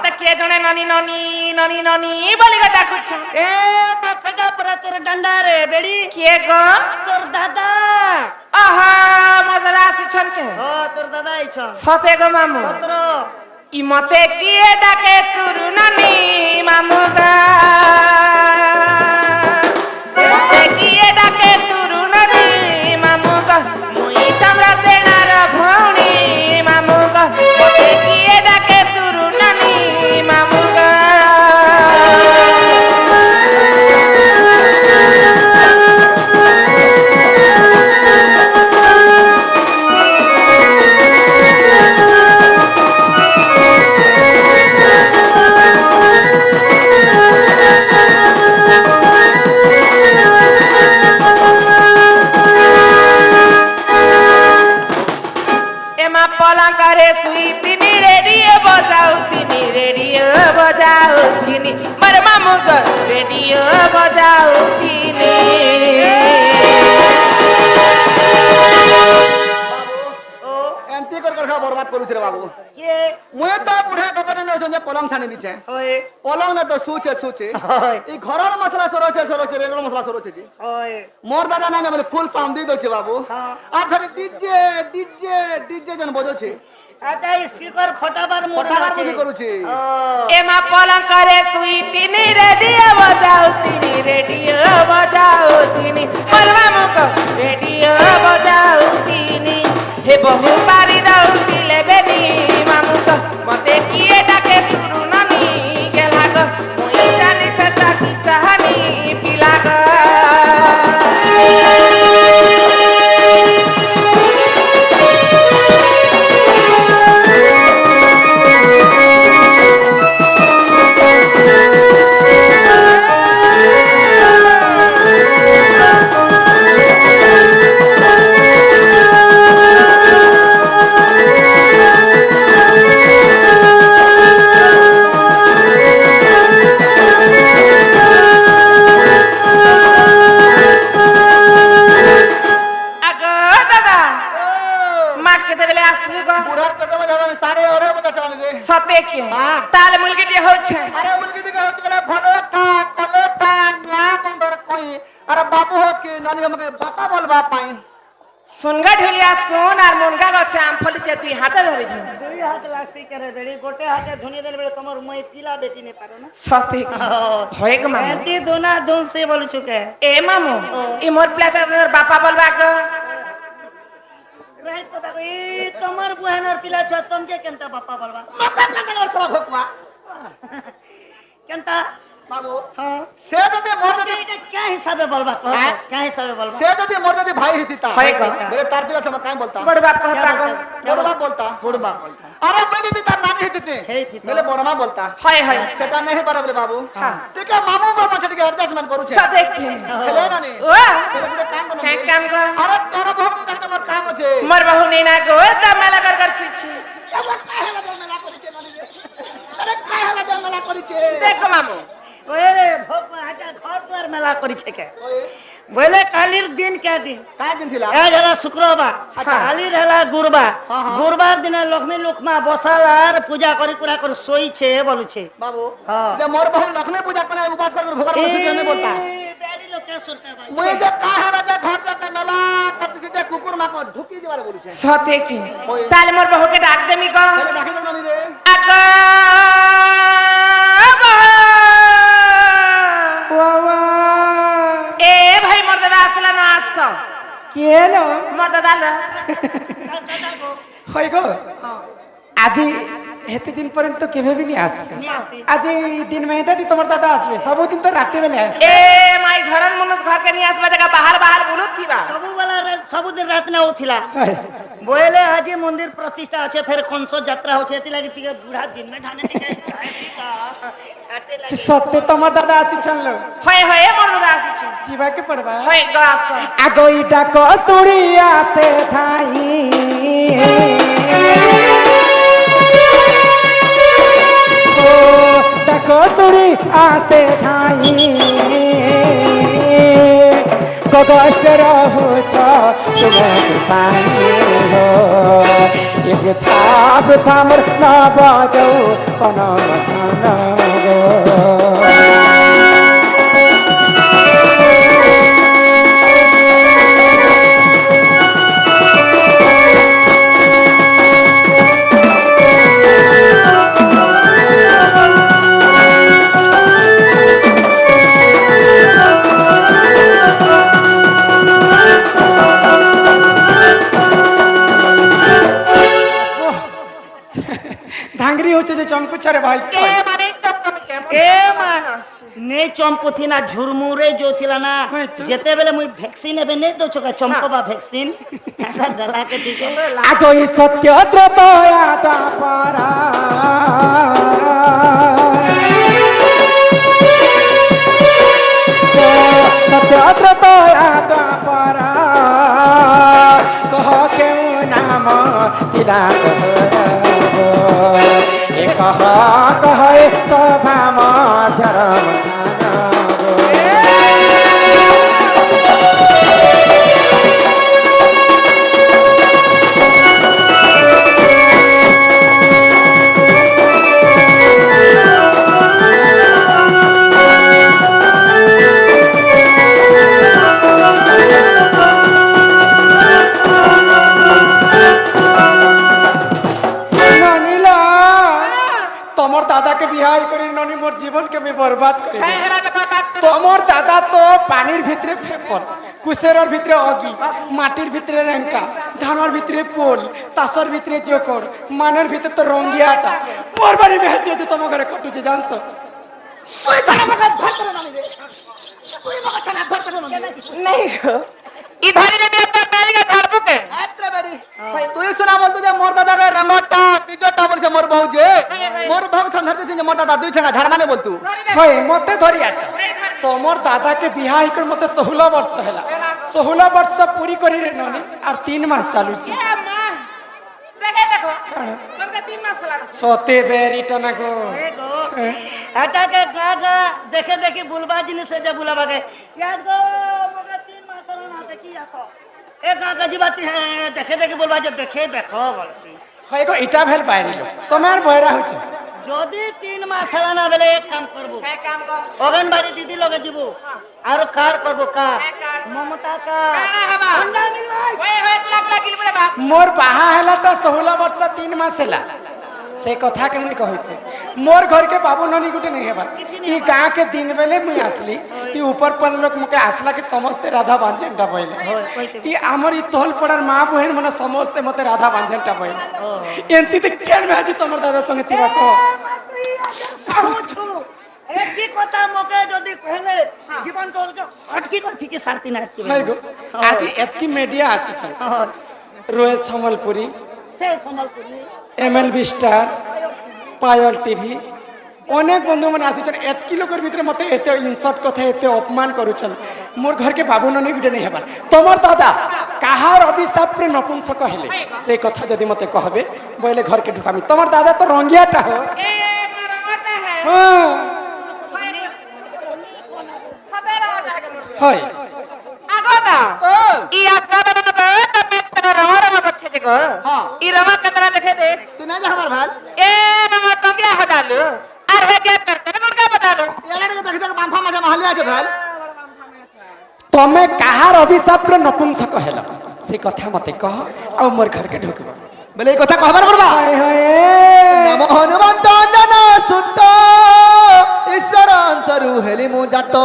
মতে কে জনে ননি ননি ননি ননি বলি গো ডাকুছ এ সগা পরা তোর ডান্ডা রে বেড়ি কে গো তোর দাদা আহা মজা আসিছন কে ও তোর দাদা আইছ সতে গো মামু 17 ই মতে কিয়ে ডাকে তুরু ননি মামু গা মতে কিয়ে ডাকে তুরু ননি মামু গা মুই চন্দ্র তেনার ভৌণী মামু গা মতে কিয়ে ডাকে তুরু ননি মামু গা পলঙ্করে শুই তিনি রেডিও বজাও তিনি মর মামু গো রেডিও বজাও তিনি এমতি করে করে বরবাদ করুছে রে বাবু কে মুই তো বুঢ়া ককনে নছ যে পলং ছানি দিছে ওই পলং না তো সুচে এই ঘরর মশলা সরছে রেগুলার মশলা সরছে জি ওই মোর দাদা নাই না বলে ফুল সাউন্ড দিয়ে দছে বাবু আর ধরে ডিজে জন বজছে আটা স্পিকার ফটাবার মুড ফটাবার আছে বুঝি করুছে এমা পলঙ্করে শুই তিনি রেডিও বজাও তিনি মর মামু গো রেডিও বজাও তিনি হে বহু পারি দাও দিলে বেনি মামু গো মতে কিয়ে ডাকে শুরু ননি গেলা গো মুই জানি ছটা কি চাহানি পিলা গো সতে কি তাহলে মুলগিটি হচ্ছে আরে উলকি দিকে হচ্ছে বলে ভালো থাক না বন্দর কই আরে বাবু হকি নানি আমাকে বাতা বলবা পাই সুনগা ঢুলিয়া সুন আর মুনগা গছে আম ফলিছে তুই হাতে ধরে দিন দুই হাত লাগছি করে বেড়ি গোটে হাতে ধুনি দেন বেড়ে তোমার মই পিলা বেটি নে পারো না সতে কি হয় গো মামু এতি দুনা দুন সে বলছু কে এ মামু ই মোর প্লাচা তোর বাপা বলবা গো রাইট কথা কই তোমার বুহানার পিলা ছ তোমকে কেনতা বাপা বলবা ভকুয়া কেনতা বাবু হ্যাঁ সে যদি মোর যদি এটা কে হিসাবে বলবা কে হিসাবে বলবা সে যদি মোর যদি ভাই হিতা হয় গো মেরে তার পিলা সময় কাই বলতা বড় বাপ कहता গো বড় বাপ বলতা বুড়বা আরে মই যদি তার নানি হিতে হেই থিতা মেলে বড় মা বলতা হয় হয় সেটা নেই পারে বলে বাবু হ্যাঁ ঠিক মামু বাবা ছটিকে অ্যাডজাস্টমেন্ট করুছে সতে কি হেলে নানি ও হেলে গুলো কাম করো কাম কাম গো আরে তোর বহুত দেখতে মোর কাম আছে মোর বহু নেই না গো তা মেলা কর সুইছি এবার কাই হেলা মেলা করিছে নানি রে আরে কাই হেলা মেলা করিছে দেখো মামু ওরে রে ভগবা হাটা ঘর দুয়ার মেলা করিছে কে ওই বলে কালির দিন কে দিন কাই দিন থিলা আজ হলা শুক্রবার কালির হলা গুরবার গুরবার দিনে লক্ষ্মী লুকমা বসাল আর পূজা করি কুড়া করে শোইছে বলুছে বাবু হ্যাঁ। যে মোর বহু লক্ষ্মী পূজা করে উপাস করে ভোগার মতো জন্য বলতা বেড়ি লোকে শুনতে ভাই মুই যে কাই হেলা যে ঘর দেখতে মেলা করতেছি যে কুকুর মাকড় ঢুকি যাবার বলছে সতে কি তাহলে মোর বহুকে ডাক দেমি গো হেলে ডাকি দাও নানি রে আগো বাবা এ ভাই মোর দাদা আসলা না আস কেন মোর দাদা লো হয় গো আজি হেতে দিন পর্যন্ত কেবে বি নি আসবে আজি দিন মেহেদাদি তোমার দাদা আসবে সবদিন তো রাতে বেলে আসবে এ মাই ঘরন মনুষ ঘরকে নিয়ে আসবা জায়গা বাহার বাহার বুলুত থিবা ସବୁଦିନ ରାତ ନା ହଉଥିଲା ବୋଇଲେ ଆଜି ମନ୍ଦିର ପ୍ରତିଷ୍ଠା ଅଛି ଫେର କଂସ ଯାତ୍ରା ହଉଛି ଏଥିଲାଗି ଟିକେ ବୁଢା ଦିନ ଠାନେ ଟିକେ সত্যি তোমার দাদা আসিছন লো হয় হয় মোর দাদা আসিছ জিবাকে পড়বা হয় গো আস আগই ডাক শুনি আসে থাই ও ডাক শুনি আসে থাই কষ্ট রহুছ তোমাকে পাই হো এ বৃথা বৃথা মোর নব যৌবন মথন গো। ধাঙ্গরি হচ্ছে যে চমকুচারে ভাই মানে চমকমি কেমন এ মানস নে চম্পথি না ঝুরমুরে যোথিলা না হয়তো। যেতেবেলে মুই ভ্যাকসিন এবে নে দউছ কা চম্পবা ভ্যাকসিন এটা দেলাকে দিকে আগো এই সত্য ত্রতয়া দ্বাপরা সত্য ত্রতয়া দ্বাপরা কহ কেউ নাম তিলা এ কহ কহ এ সভা মধ্যর তোমার দাদাকে বিহাই করে ননি মোর জীবনকে আমি বরবাদ করে দিই। তোমার দাদা তো পানির ভিতরে ফেপল, কুশেরর ভিতরে অগি, মাটির ভিতরে রেঙ্কা, ধানের ভিতরে পোল, তাসর ভিতরে জোকর, মানের ভিতরে তো রঙ্গিয়াটা। মোর বাড়ি বেহাজি আছে তোমার ঘরে কটুছে জানছো? नहीं हो इधर ही नहीं आता मेरी का झाड़ बुके এত্রে বেরি তুই শোনা বলতো যে মোর দাদা রে রঙ্গটা পিজটা বলছে মোর বহু যে মোর ভাগ ধরতে যে মোর দাদা দুই ঠেঙ্গা ঝাড় মানে বলতু হয় মতে ধরি আস তোমার দাদাকে বিহাই করে মতে 16 বর্ষ হেলা 16 বর্ষ পুরি করি রে ননি আর 3 মাস চালুছি ए मां देखे देखो तुमने 3 मास लगा সতে বেরিটা না গো এ গো এটাকে গা গা দেখে দেখে বুলবা জিনিসে যে বুলাবাকে ইয়াদ গো মগে 3 মাস না দেখি আসো এ গা গা জিবাতি হে দেখে দেখে বুলবা যে দেখে দেখো বলছি হয় গো এটা ভেল বাইরে তোমার বয়রা হচ্ছে যদি 3 মাস হলা না বেলে এক কাম করব है काम को অগনবাড়ি দিদি লগে যাব আর কার করব কার কার? মমতা কা काना हवा अंडानी भाई ओए तुला तुला किल बोले बाप মোর বাহা হেলাটা 16 বর্ষ 3 মাস হেলা से कथा के मुई कहूचे मोर घर के बाबू ननी गुटे नहीं हेबा ई गां के दिन बेले मुई आसली ई ऊपर पर लोग मके आसला के समस्त राधा बांझेनटा पहिले ई हमर ई तोल पड़ार मां बहन मने समस्त मते राधा बांझेनटा पहिले एंती ते केन में आज तमर दादा संगे तिवा को एक की কথা মকে যদি কইলে জীবন কলকে হটকি কর ঠিকই সারতি না কি हाय गो आज एतकी मीडिया आसी छन रोयल समलपुरी সে সম্বলপুরি एमएलबी स्टार पायल टीवी अनेक बंधु मैंने आसीचन एतकी लोकर भितर मते एते इनसल्ट कथा एते अपमान करूछन मोर घर के बाबू ननी गुटे नहीं हेबार तमर दादा काहार अभिशाप रे नपुंसक हेले से कथा जदी मते कहबे बोले घर के ढुकामी तमर दादा तो रंगियाटा हो ए मारा होता है हां सवेरा होता है हाय आगोदा ओ ई आसरा बना तो तब तेरा रमा रमा बच्चे देखो हां ई रमा कंदरा देखे देख তুই না যা আমার ভাল ए रमा टंगिया हटा लो और है क्या करते हैं मुर्गा बता लो এলাকে দেখি দেখ বামফা মাঝে মাহলি আছে ভাল तमे काहार अभिशाप रे नपुंसक हेला से कथा मते कह आ मोर घर के ढुकबा বলে এই কথা কহবার পড়বা हाय हाय নম হনুমন্ত জন সুত ঈশ্বর অংশরু হেলি মু জাত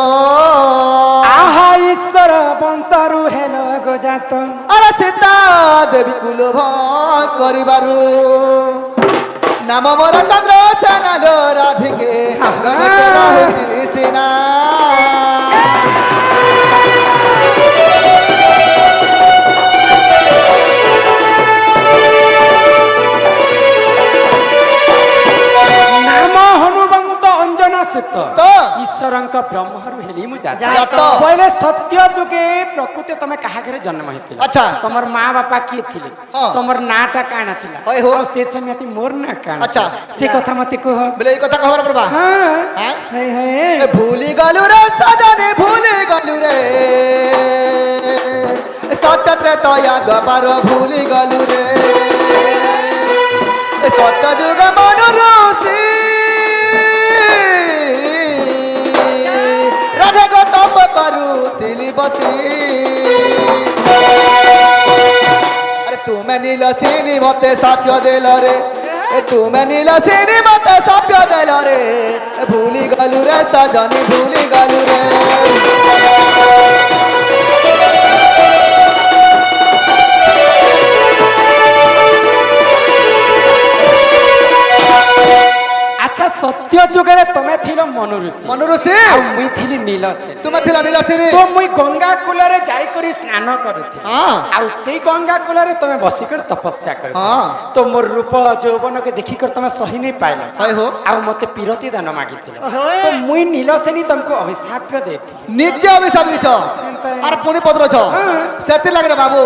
आहा ईश्वर बंसरु हेलो गोजात আরে সীতা দেবী কুলভ করিবারু নাম মোর চন্দ্র সেনালো রাধিকে গণকে রহুচি সিনা नाम हनुमंत अंजना सित তো ईश्वरंक ब्रह्मरु हेली मु जात জাত पहले सत्य जुगे प्रकृति तमे काहा घरे जन्म हेतिला अच्छा। तमर माँ बापा किए थिले हाँ। तमर नाटा काना थिला ओए हो। और से समय ती मोर ना काना अच्छा। से कथा मते कह বলে এই কথা কহবার পড়বা हां হ্যাঁ हाय हाय এ ভুলি গলু রে সজনে ভুলি গলু রে সত্যত্রে তয়া দ্বাপার ভুলি গলু রে ଏ ସତ୍ୟ ଯୁଗ ମନ ଋଷି ରାଧା ଗୋ ତପ କରୁଥିଲି ବସି আরে তুমি নীলসিনী মতে সাপ্য দেল রে তুমি নীলসিনী মতে সাপ্য দেল রে ভুলি গলু রে সজনী ভুলি গলু রে আচ্ছা সত্য যুগের তুমি থিল মনুঋষি মনুঋষি আর মুই থিলি নীলসেনী তুমি থিলা নীলসিনী তো মুই গঙ্গা কূলরে যাই করি স্নান করুথি হ্যাঁ আর সেই গঙ্গা কূলরে তুমি বসিকর তপস্যা কর হ্যাঁ তো মোর রূপ যৌবনকে দেখিকর তুমি সহি নাই পাইল হয় হো আর মতে পিরতি দান মাগিছিল তো মুই নীলসেনী তোমাকে অভিশাপ দেইথি নিজে অভিশাপ দিছ আর পুনি পত্রছ সেতি লাগে রে বাবু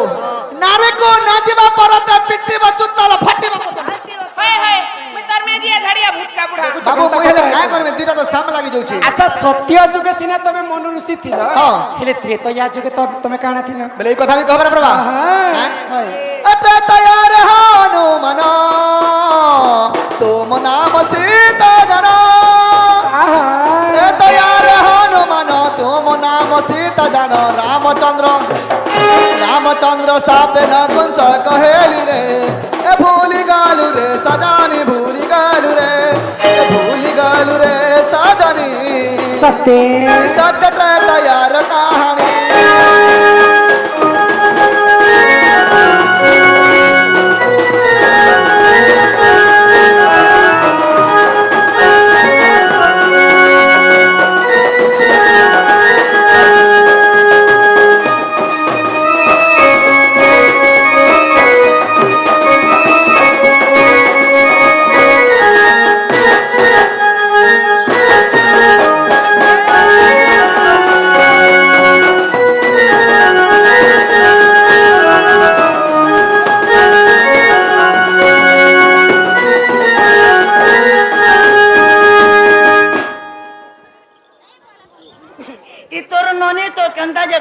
নারে কো নাচিবা পরতে পিটিবা চুতালা ফাটিবা হয় হয় মুই তোর মে দিয়ে ঝাড়িয়া ভুচকা বুড়া বাবু মুই হেলে কায় করবে দুইটা তো সাম লাগি যাଉଛି আচ্ছা সত্য যুগে সিনা তুমি মনুঋষি থিল হ্যাঁ। হেলে ত্রেতয়া যুগে তো তুমি কাଣା থিল বলে এই কথা আমি খবর প্রভা হ্যাঁ अत्र तयार हनुमान तुम नाम सीता जना अरे तयार हनुमान तुम नाम सीता जन रामचंद्र सापे न कुंस कहेली रे ए भूली गालू रे सजानी भूली गालू रे ए भूली गालू रे सजानी सत्य तयार कहानी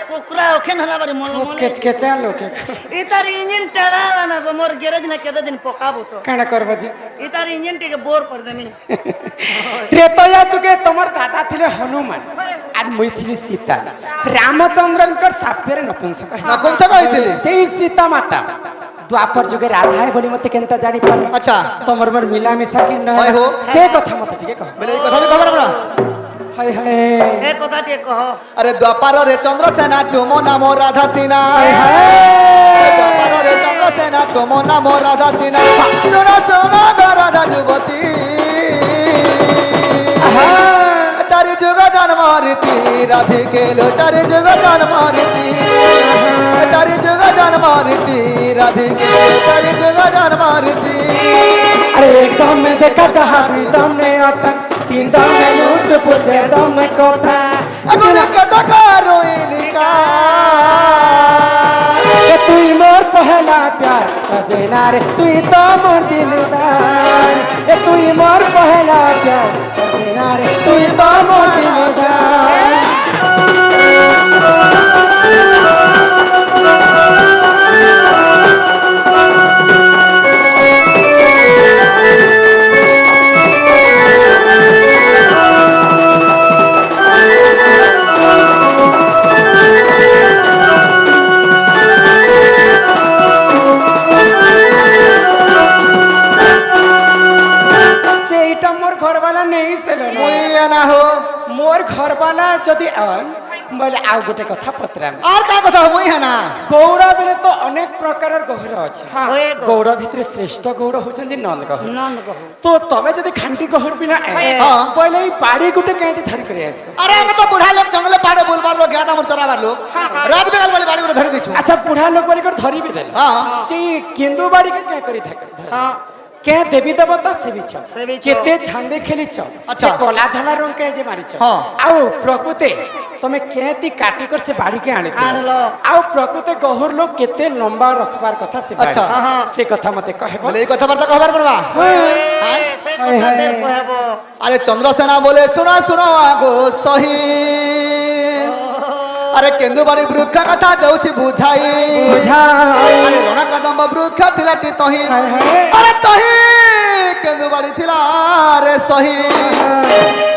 কুকুরা ওখানে হলা বাড়ি মল মল কেচকেচা লোকে ইতার ইঞ্জিন টেরা না মোর গ্যারেজ না কেতে দিন পকাবো তো কাଣା করব জি ইতার ইঞ্জিন টিকে বোর করে দেমি ত্রেতয়া যুগে তোমার দাদা থিলে হনুমান আর মুই থিলি সীতা রামচন্দ্রঙ্কর সাপেরে নপুংসক নপুংসক হইতিলি সেই সীতা মাতা দ্বাপর যুগে রাধায় বলি মতে কেনতা জানি পারল আচ্ছা তোমার মোর মিলামিশা কি না হয় হো। সে কথা মতে ঠিক কহ বলে এই কথা আমি খবর প্রভা হায় হায় এ কথা টিকে কহ अरे द्वापर रे चंद्रसेना तुम नाम राधा सिन्हा द्वापर रे चंद्रसेना तुम नाम राधा सिन्हा सुना सुना गो राधा युवती चारि जुग जन्म रीति राधिके लो चारि जुग जन्म रीति चारि जुग जन्म रीति राधिके लो चारि जुग जन्म रीति अरे एकदम में देखा चाहा दम में आता तीन दम में लूट पुजे दम में कोठा अगुन कथा करो इनका ए तुई मोर पहला प्यार सजना रे तुई तो मोर दिलदार ए तुई मोर पहला प्यार सजना रे तुई तो मोर दिलदार घरवाला नहीं से मुई ना हो मोर घरवाला जदि आवन बोले आउ गोटे कथा पत्रा और का कथा मुई है ना गौड़ बेले तो अनेक प्रकार गौड़ अछि होए गौड़ भितर श्रेष्ठ गौड़ होचंदी नंद गौड़ नंद गहू तो तबे जदि खांटी गौड़ बिना हाँ। पहले ही बाड़ी गुटे केंती धरि करे आस अरे हम तो बुढ़ा लोग जंगल पाड़े बोलबार लोग ज्ञान हमर चराबार लोग रात बेगाल वाली बाड़ी में धरि दिछु अच्छा बूढ़ा लोग बोली कर धरि भी देले हां जे केंदु बाड़ी के क्या करी থাকে हां के देवी देवता सेविच सेविच। केते छांदे खेलिच अच्छा। कला धला रंग के जे मारिच हाँ। आउ प्रकृति तमे केती काटी कर से बाड़ी के आनी आनलो। आउ प्रकृति गहुर लोग केते लंबा रखबार कथा से बाड़ी अच्छा। हाँ। से कथा मते कहबो बोले कथा बार्ता कहबार परबा से কথা দে কহবো अरे चंद्रसेना बोले सुनो सुनो आगो सही আরে কেন্দুবাড়ি বৃক্ষ কথা দেউছি বুঝাই বুঝাই আরে রণ কদম্ব বৃক্ষ থিলাটি তহি হায় হায় আরে তহি কেন্দুবাড়ি থিলা রে সহি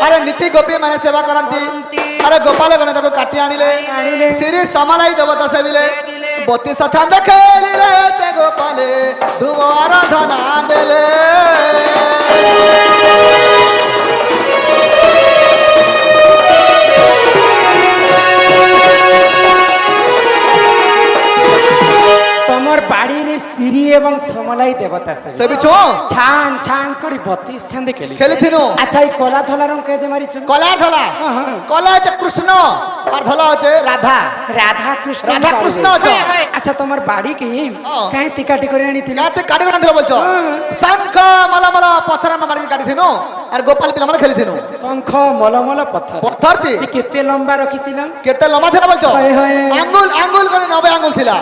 আরে নীতি গোপী মানে সেবা করନ୍ତି আরে গোপাল গণে তাকে কাটি আনিলে আনিলে। শ্রী সমালাই দেবতা সেবিলে 32 ছন্দ খেলিলে সে গোপালে ধুব আরাধনা দেলে তোমার বাড়ির সিঁড়ি এবং সমলাই দেবতা সে সেবি ছান ছান করে 32 ছান্দে খেলি খেলিথিনু আচ্ছা এই কলা ধলা রং কে যে মারিছ কলা ধলা হ্যাঁ। কলা হচ্ছে কৃষ্ণ আর ধলা হচ্ছে রাধা রাধা কৃষ্ণ রাধা কৃষ্ণ আছে। আচ্ছা তোমার বাড়ি কি হ্যাঁ। কাই টিকাটি করে আনিছিল গাতে কাটি কোনা দিল বলছো হ্যাঁ। শঙ্খ মালা পথর মা মারি কাটি থিনু আর গোপাল পিলা মানে খেলিথিনু শঙ্খ মলমল পথর পথর তি যে কেতে লম্বা রখিছিলাম কেতে লম্বা থিলা বলছো হয়, হয়। আঙ্গুল করে 90 আঙ্গুল থিলা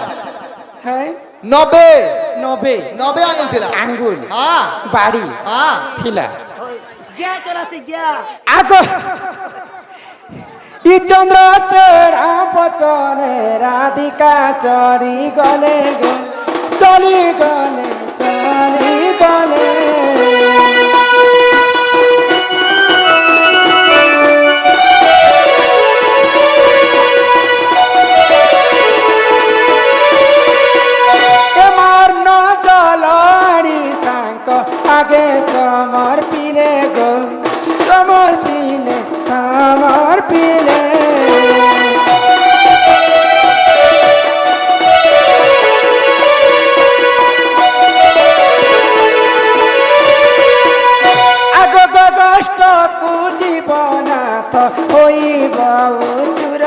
হ্যাঁ 90 90 আঙ্গুল থিলা আঙ্গুল হ্যাঁ বাড়ি হ্যাঁ থিলা গিয়া চলাসি গিয়া আগ ই চন্দ্র সেরা বচনে রাধিকা চলি গলে গো চলি গলে এমার ন জলাড়ি তাঙ্ক আগে সমর্পিলে গো সমর্পিলে আগ গষ্টকু জীবনাথ হইব চুর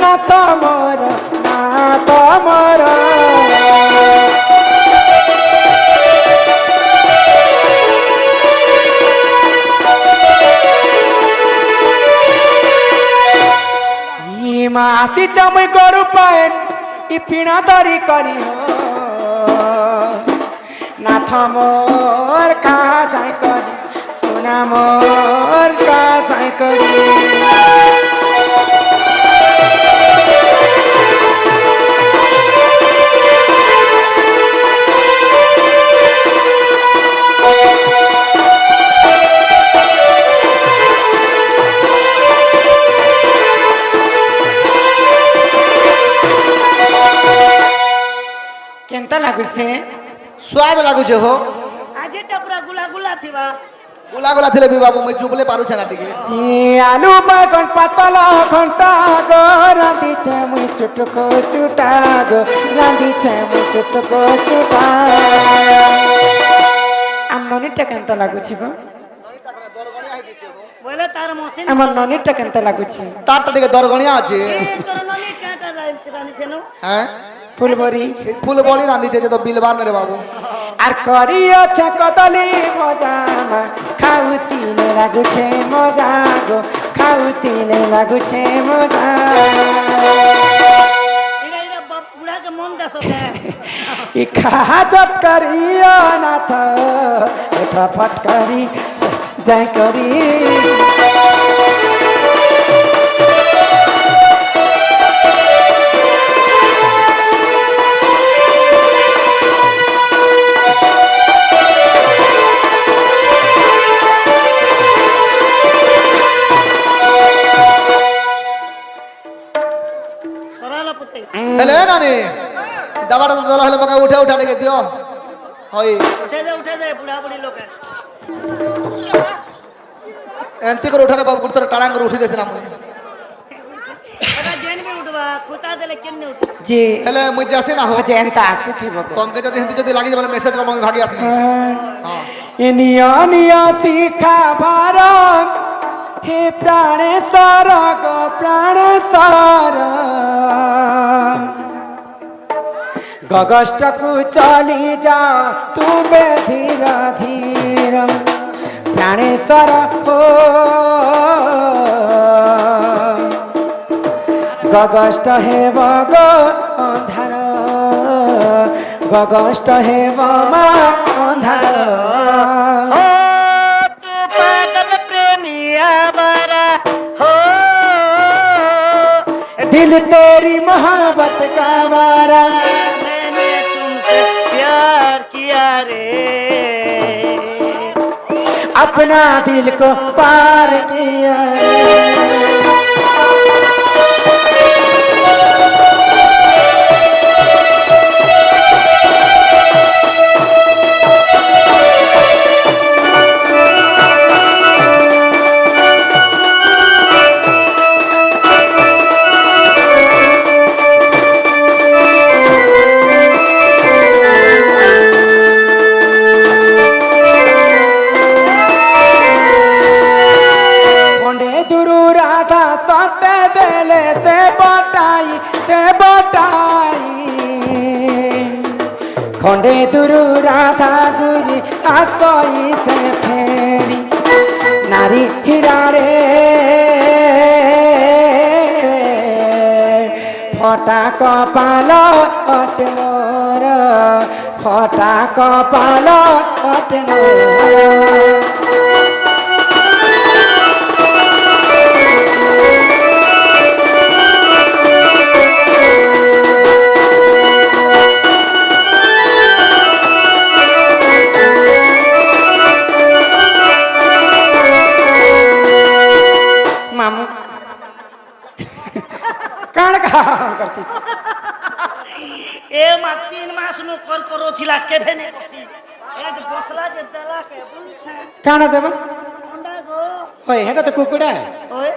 নাথ মোর মাসি চামই করু পায়েন ই পিণা ধরি করি নাথ মোর কাজাই করি সোনা মোর কাজাই করি কেনতা লাগুছে স্বাদ লাগুছে হো আজ এটা পুরা গুলা গুলা থিবা গুলা থিলে বি বাবু মই চুপলে পারুছে না টিকে আলু বাগন পাতলা ঘন্টা গো রাঁধিছে মুই চুটকো চুটা গো রাঁধিছে মুই চুটকো চুটা আমার ননিটা কেনতা লাগুছে গো বলে তার মশিন আমার ননিটা কেনতা লাগুছে তারটা টিকে দরগণিয়া আছে তোর ননি কাটা রাঁধিছে নো হ্যাঁ ফুলবরি এই ফুল বড়ি রাঁধিতে তো বিলবান রে বাবু আর করিয়াছে কদলি মজা খাউতিলে লাগুছে মজা গো খাউতিলে লাগুছে মজা এরা এরা বুড়াকে মন দাস ই খাজত করিয়া নাথ এটা ফটকারি যাই করি সরালা পুতে হেলে নানি দাবাটা দল হলে মকে উঠা ডেকে দিও হই উঠে দে বুড়া বুড়ি লোক এন্তি করে উঠানে বাবু গুড় টাড়াং করে উঠি দিয়েছিলাম মুই এরা জেন বি উঠবা খুতা দেলে কেমনে উঠ যে হেলে মুই যাসি না হো যে এনতা আসুথিব গো তমকে যদি হিন্দি যদি লাগি যাবে মেসেজ করব আমি ভাগি আসি হ্যাঁ নিয়া শিখা ভার হে প্রাণেশ্বর গো প্রাণেশ্বর গগষ্টকু চলি যাও তুমি ধীর ধীর প্রাণেশ্বর হো গগষ্ট হেব গো অন্ধার গগষ্ট হেব মা অন্ধার তু পাগল প্রেমিয়া বারা হো दिल तेरी मोहब्बत का मारा मैंने तुमसे प्यार किया रे अपना दिल को पार किया खंडे दुरु राधा सत्य बेले से बटाई खंडे दुरु राधा गुरी आसई से फेरी नारी हीरा रे फटा कपाल अट मोर फटा कपाल अट मोर मामू काण करती ए मा 3 मास नु कर करो थिला केभे ने बसी ए जे बसला जे देला के बुझछ काण देबा अंडा गो होय हेटा तो कुकुडा ओए